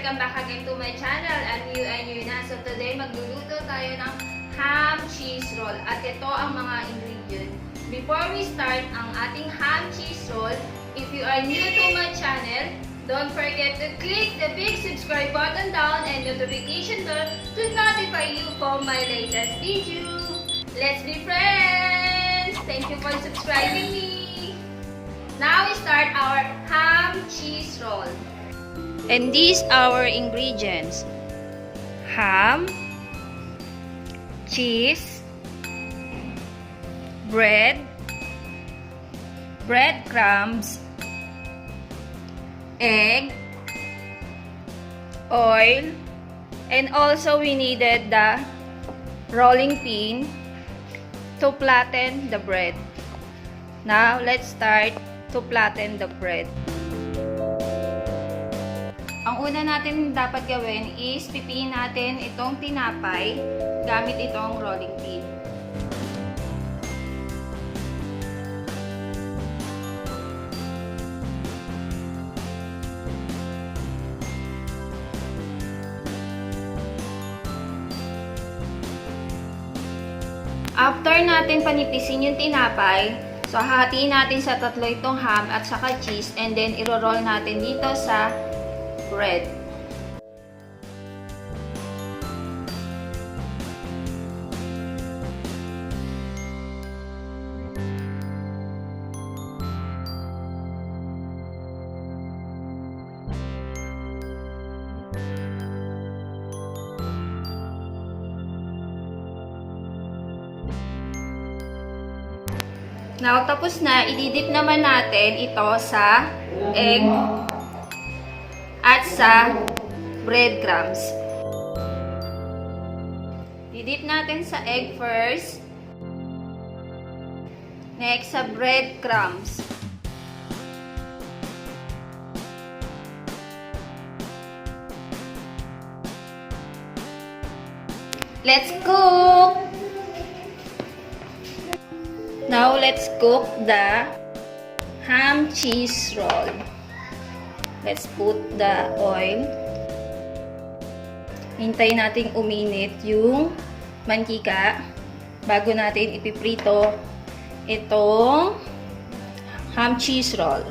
welcome back again to my channel. I'm Euanne Hyuna. So today magluluto tayo ng ham cheese roll. At ito ang mga ingredient. Before we start ang ating ham cheese roll, if you are new to my channel, don't forget to click the big subscribe button down and notification bell to notify you for my latest video. Let's be friends! Thank you for subscribing me. Now we start our ham cheese roll. And these are our ingredients: ham, cheese, breadcrumbs, egg, oil, and also we needed the rolling pin to flatten the bread. Now let's start to flatten the bread. Ang una natin dapat gawin is pipiin natin itong tinapay gamit itong rolling pin. After natin panipisin yung tinapay, so hahatiin natin sa tatlo itong ham at saka cheese, and then iro-roll natin dito sa bread. Now, tapos na, ididip naman natin ito sa egg at sa breadcrumbs. Didip natin sa egg first. Next, sa breadcrumbs. Let's cook! Now, let's cook the ham cheese roll. Let's put the oil. Hintayin natin uminit yung mantika bago natin ipiprito itong ham cheese roll.